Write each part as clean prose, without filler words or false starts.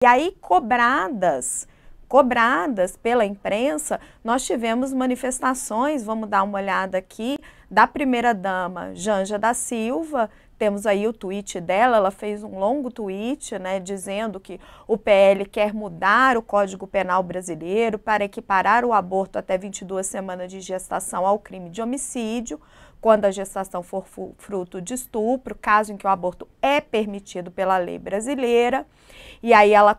E aí, cobradas pela imprensa, nós tivemos manifestações, vamos dar uma olhada aqui, da primeira-dama Janja da Silva. Temos aí o tweet dela, ela fez um longo tweet, né, dizendo que o PL quer mudar o Código Penal brasileiro para equiparar o aborto até 22 semanas de gestação ao crime de homicídio, quando a gestação for fruto de estupro, caso em que o aborto é permitido pela lei brasileira. E aí ela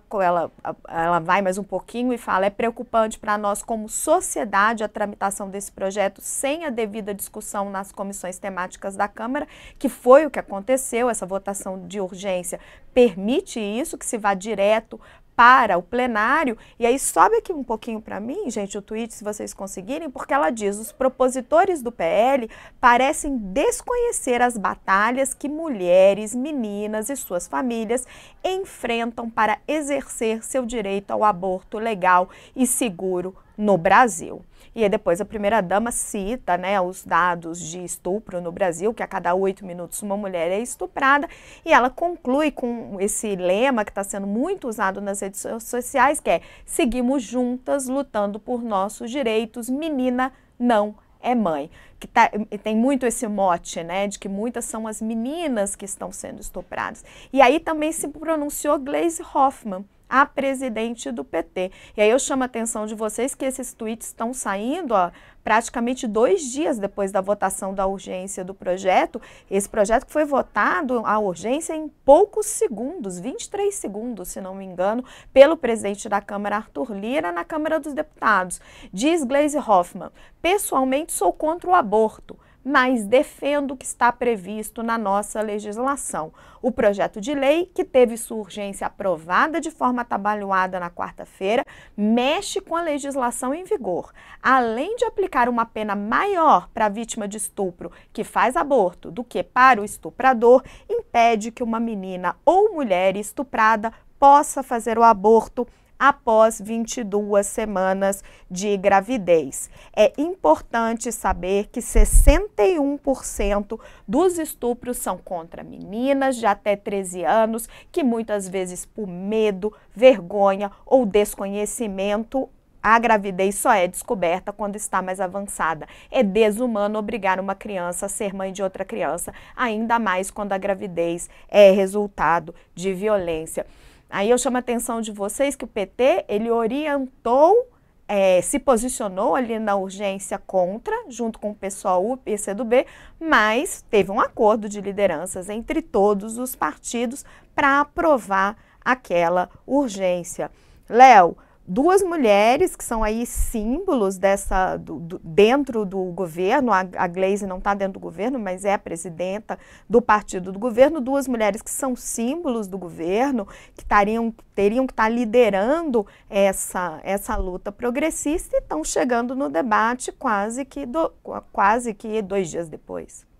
vai mais um pouquinho e fala: é preocupante para nós como sociedade a tramitação desse projeto sem a devida discussão nas comissões temáticas da Câmara, que foi o que aconteceu. Essa votação de urgência permite isso, que se vá direto para o plenário. E aí sobe aqui um pouquinho para mim, gente, o tweet, se vocês conseguirem, porque ela diz: os propositores do PL parecem desconhecer as batalhas que mulheres, meninas e suas famílias enfrentam para exercer seu direito ao aborto legal e seguro no Brasil. E aí depois a primeira-dama cita, né, os dados de estupro no Brasil, que a cada 8 minutos uma mulher é estuprada, e ela conclui com esse lema que está sendo muito usado nas redes sociais, que é: seguimos juntas lutando por nossos direitos, menina não é mãe. Tem muito esse mote, né, de que muitas são as meninas que estão sendo estupradas. E aí também se pronunciou Gleisi Hoffmann, a presidente do PT. E aí eu chamo a atenção de vocês que esses tweets estão saindo praticamente 2 dias depois da votação da urgência do projeto. Esse projeto que foi votado, a urgência, em poucos segundos, 23 segundos, se não me engano, pelo presidente da Câmara, Arthur Lira, na Câmara dos Deputados. Diz Gleisi Hoffmann: pessoalmente sou contra o aborto, mas defendo o que está previsto na nossa legislação. O projeto de lei, que teve sua urgência aprovada de forma atabalhoada na quarta-feira, mexe com a legislação em vigor. Além de aplicar uma pena maior para a vítima de estupro que faz aborto do que para o estuprador, impede que uma menina ou mulher estuprada possa fazer o aborto após 22 semanas de gravidez. É importante saber que 61% dos estupros são contra meninas de até 13 anos, que muitas vezes por medo, vergonha ou desconhecimento, a gravidez só é descoberta quando está mais avançada. É desumano obrigar uma criança a ser mãe de outra criança, ainda mais quando a gravidez é resultado de violência. Aí eu chamo a atenção de vocês que o PT, ele orientou, se posicionou ali na urgência contra, junto com o PSOL e PCdoB, mas teve um acordo de lideranças entre todos os partidos para aprovar aquela urgência. Léo, 2 mulheres que são aí símbolos dentro do governo, a Gleisi não está dentro do governo, mas é a presidenta do partido do governo, 2 mulheres que são símbolos do governo, que teriam que estar liderando essa luta progressista, e estão chegando no debate quase que 2 dias depois.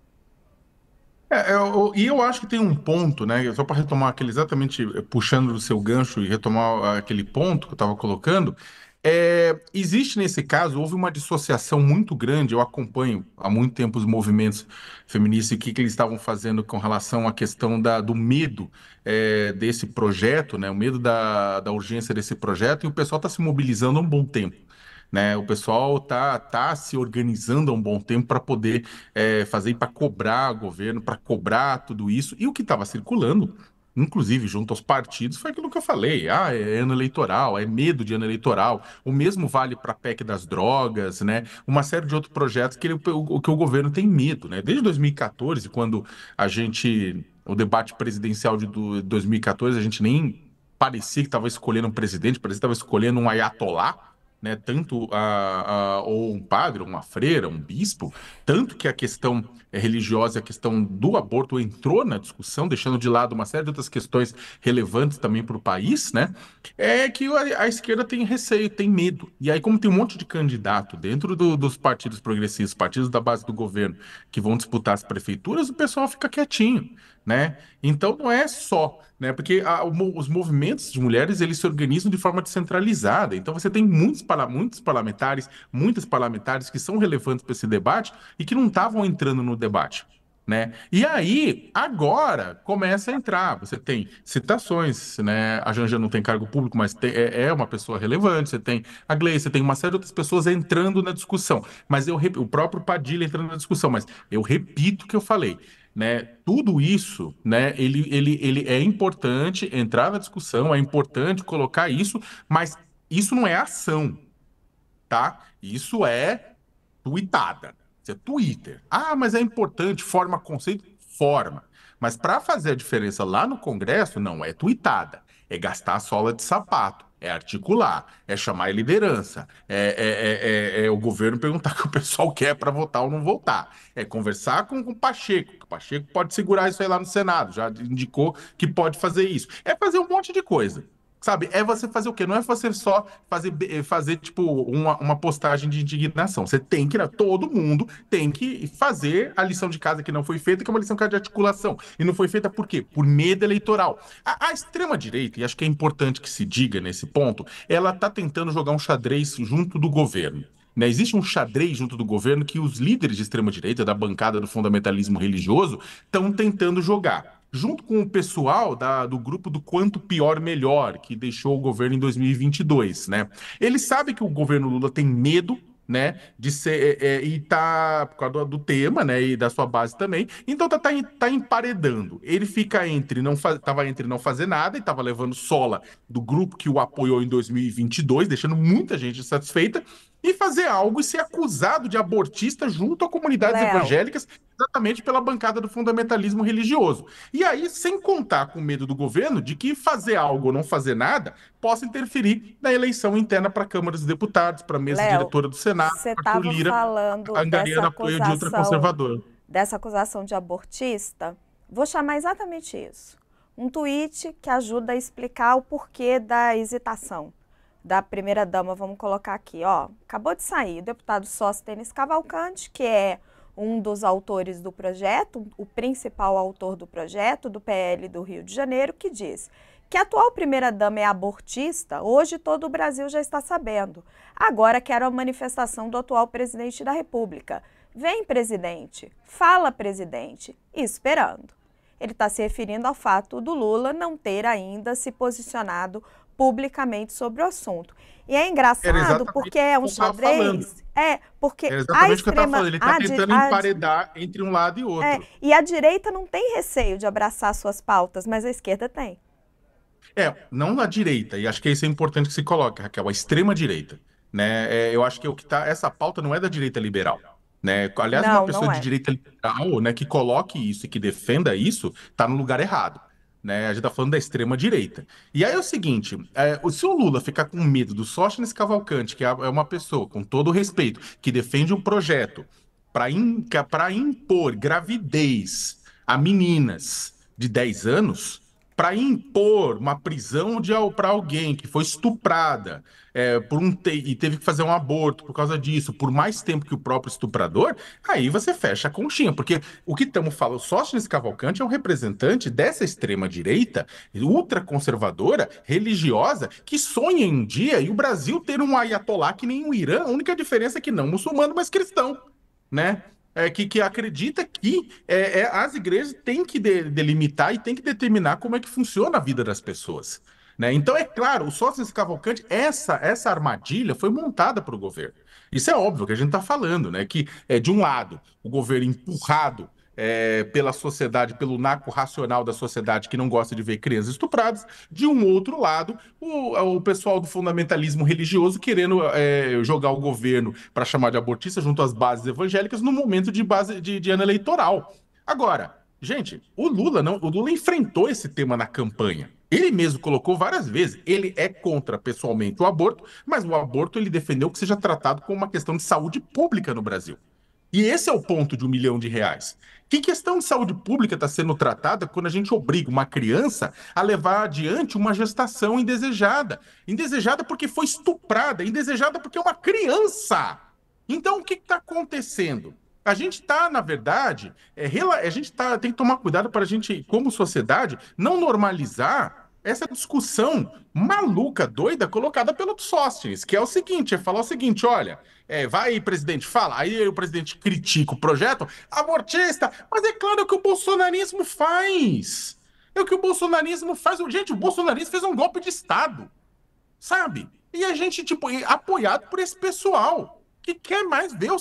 E eu acho que tem um ponto, né? Só para retomar exatamente puxando do seu gancho e retomar aquele ponto que eu estava colocando, existe nesse caso, houve uma dissociação muito grande. Eu acompanho há muito tempo os movimentos feministas e o que eles estavam fazendo com relação à questão do medo desse projeto, né? O medo da urgência desse projeto, e o pessoal está se mobilizando há um bom tempo. Né, o pessoal tá se organizando há um bom tempo para poder fazer, para cobrar o governo, para cobrar tudo isso. E o que estava circulando, inclusive junto aos partidos, foi aquilo que eu falei: é ano eleitoral, é medo de ano eleitoral. O mesmo vale para a PEC das drogas, né? Uma série de outros projetos que o governo tem medo, né? Desde 2014, quando o debate presidencial de 2014, a gente nem parecia que estava escolhendo um presidente, parecia que estava escolhendo um ayatolá, né, tanto ou um padre, ou uma freira, um bispo, tanto que a questão religiosa, a questão do aborto entrou na discussão, deixando de lado uma série de outras questões relevantes também para o país, né, é que a esquerda tem receio, tem medo. E aí, como tem um monte de candidato dentro dos partidos progressistas, partidos da base do governo, que vão disputar as prefeituras, o pessoal fica quietinho, né? Então não é só, né? Porque os movimentos de mulheres, eles se organizam de forma descentralizada. Então você tem muitos parlamentares, muitas parlamentares que são relevantes para esse debate e que não estavam entrando no debate, né? E aí, agora, começa a entrar. Você tem citações, né? A Janja não tem cargo público, mas é uma pessoa relevante. Você tem a Gleice, você tem uma série de outras pessoas entrando na discussão. Mas o próprio Padilha entrando na discussão. Mas eu repito o que eu falei. Né, tudo isso, né, ele é importante entrar na discussão, é importante colocar isso, mas isso não é ação, tá? Isso é tweetada. Isso é Twitter. Ah, mas é importante, forma conceito? Forma. Mas para fazer a diferença lá no Congresso, não é tweetada. É gastar a sola de sapato. É articular, é chamar a liderança, é o governo perguntar o que o pessoal quer para votar ou não votar. É conversar com o Pacheco, que o Pacheco pode segurar isso aí lá no Senado, já indicou que pode fazer isso. É fazer um monte de coisa. Sabe, é você fazer o quê? Não é você só fazer tipo, uma postagem de indignação. Você tem que, todo mundo tem que fazer a lição de casa que não foi feita, que é uma lição de articulação. E não foi feita por quê? Por medo eleitoral. A extrema-direita, e acho que é importante que se diga nesse ponto, ela está tentando jogar um xadrez junto do governo. Né? Existe um xadrez junto do governo que os líderes de extrema-direita, da bancada do fundamentalismo religioso, estão tentando jogar junto com o pessoal do grupo do Quanto Pior Melhor, que deixou o governo em 2022, né? Ele sabe que o governo Lula tem medo, né, de ser, e tá, por causa do tema, né, e da sua base também, então tá emparedando. Ele fica tava entre não fazer nada e tava levando sola do grupo que o apoiou em 2022, deixando muita gente insatisfeita, e fazer algo e ser acusado de abortista junto a comunidades Léo, evangélicas, exatamente pela bancada do fundamentalismo religioso. E aí, sem contar com o medo do governo de que fazer algo ou não fazer nada possa interferir na eleição interna para a Câmara dos Deputados, para a mesa Léo, diretora do Senado, você para que o estava Lira falando angariando apoio de ultraconservador. dessa acusação de abortista. Vou chamar exatamente isso. Um tweet que ajuda a explicar o porquê da hesitação da primeira-dama, vamos colocar aqui, ó. Acabou de sair o deputado Sóstenes Cavalcante, que é um dos autores do projeto, o principal autor do projeto do PL do Rio de Janeiro, que diz que a atual primeira-dama é abortista, hoje todo o Brasil já está sabendo. Agora quero a manifestação do atual presidente da República. Vem, presidente, fala, presidente, esperando. Ele está se referindo ao fato do Lula não ter ainda se posicionado publicamente sobre o assunto. E é Era engraçado exatamente porque é o um que eu estava falando. xadrez. É, porque Era a exatamente o que eu estava extrema. falando. Ele está tentando emparedar entre um lado e outro. E a direita não tem receio de abraçar suas pautas, mas a esquerda tem. Não na direita, e acho que isso é importante que se coloque, Raquel, a extrema-direita, né? Eu acho que o que tá, essa pauta não é da direita liberal, né? Aliás, uma Não, pessoa não de é. direita liberal, né, que coloque isso e que defenda isso, tá no lugar errado, né? A gente tá falando da extrema-direita. E aí é o seguinte, se o Lula ficar com medo do Sóstenes Cavalcante, que é uma pessoa, com todo o respeito, que defende um projeto para impor gravidez a meninas de 10 anos, para impor uma prisão para alguém que foi estuprada e teve que fazer um aborto por causa disso, por mais tempo que o próprio estuprador, aí você fecha a conchinha, porque o que estamos falando, Sóstenes Cavalcante é um representante dessa extrema-direita, ultraconservadora, religiosa, que sonha em um dia e o Brasil ter um ayatolá que nem o Irã, a única diferença é que não muçulmano, mas cristão, né? Que acredita que as igrejas têm que delimitar e têm que determinar como é que funciona a vida das pessoas. Né? Então, é claro, o Sócrates Cavalcante, essa armadilha foi montada para o governo. Isso é óbvio que a gente está falando, né? Que, de um lado, o governo empurrado pela sociedade, pelo naco racional da sociedade que não gosta de ver crianças estupradas, de um outro lado, o pessoal do fundamentalismo religioso querendo jogar o governo para chamar de abortista junto às bases evangélicas no momento de ano eleitoral. Agora, gente, o Lula enfrentou esse tema na campanha. Ele mesmo colocou várias vezes. Ele é contra pessoalmente o aborto, mas o aborto ele defendeu que seja tratado como uma questão de saúde pública no Brasil. E esse é o ponto de R$ 1 milhão. Que questão de saúde pública está sendo tratada quando a gente obriga uma criança a levar adiante uma gestação indesejada? Indesejada porque foi estuprada, indesejada porque é uma criança. Então, o que está acontecendo? A gente está, na verdade, a gente tem que tomar cuidado para a gente, como sociedade, não normalizar. essa discussão maluca, doida, colocada pelo Sóstenes, que é o seguinte, é falar o seguinte, olha, vai aí, presidente, fala, aí o presidente critica o projeto, abortista, mas é claro que o bolsonarismo faz. É o que o bolsonarismo faz. Gente, o bolsonarismo fez um golpe de Estado, sabe? E a gente, tipo, apoiado por esse pessoal que quer mais ver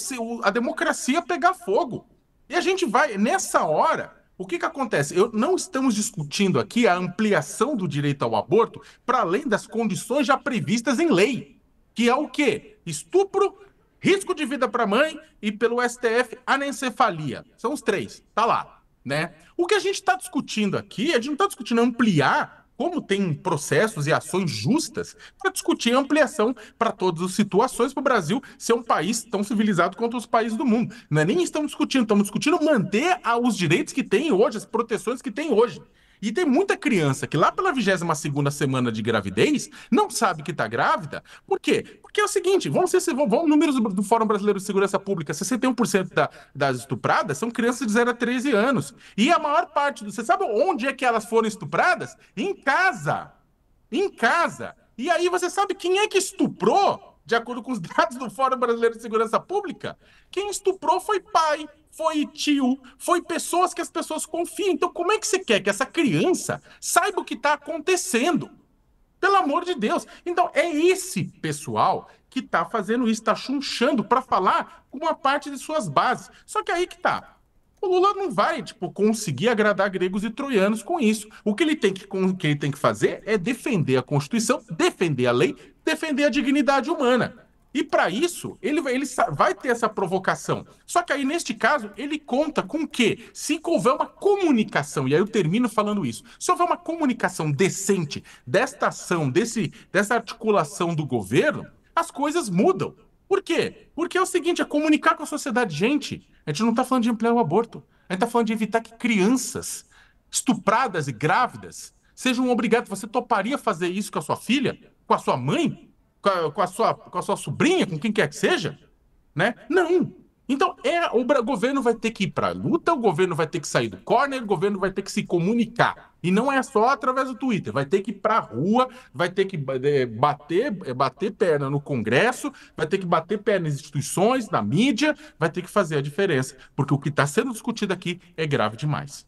a democracia pegar fogo. E a gente vai, nessa hora, o que que acontece? Não estamos discutindo aqui a ampliação do direito ao aborto para além das condições já previstas em lei, que é o quê? Estupro, risco de vida para a mãe e, pelo STF, anencefalia. São os três, tá lá, né? O que a gente está discutindo aqui, a gente não está discutindo ampliar como tem processos e ações justas para discutir ampliação para todas as situações para o Brasil ser um país tão civilizado quanto os países do mundo. Não é nem estamos discutindo manter os direitos que tem hoje, as proteções que tem hoje. E tem muita criança que lá pela 22ª semana de gravidez não sabe que está grávida. Por quê? Porque é o seguinte, vamos números do Fórum Brasileiro de Segurança Pública, 61% das estupradas são crianças de 0 a 13 anos. E a maior parte você sabe onde é que elas foram estupradas? Em casa. Em casa. E aí você sabe quem é que estuprou? De acordo com os dados do Fórum Brasileiro de Segurança Pública, quem estuprou foi pai, foi tio, foi pessoas que as pessoas confiam. Então, como é que você quer que essa criança saiba o que está acontecendo? Pelo amor de Deus. Então, é esse pessoal que está fazendo isso, está chunchando para falar com uma parte de suas bases. Só que aí que tá. O Lula não vai, tipo, conseguir agradar gregos e troianos com isso. O que ele tem que fazer é defender a Constituição, defender a lei, defender a dignidade humana. E para isso, vai ter essa provocação. Só que aí, neste caso, ele conta com o quê? Se houver uma comunicação, e aí eu termino falando isso, se houver uma comunicação decente desta ação, dessa articulação do governo, as coisas mudam. Por quê? Porque é o seguinte, é comunicar com a sociedade. Gente, a gente não está falando de ampliar o aborto. A gente está falando de evitar que crianças estupradas e grávidas sejam obrigadas. Você toparia fazer isso com a sua filha? Com a sua mãe? Com a sua sobrinha? Com quem quer que seja? Né? Não. Então, o governo vai ter que ir para a luta, o governo vai ter que sair do corner, o governo vai ter que se comunicar. E não é só através do Twitter, vai ter que ir para a rua, vai ter que bater perna no Congresso, vai ter que bater perna nas instituições, na mídia, vai ter que fazer a diferença. Porque o que está sendo discutido aqui é grave demais.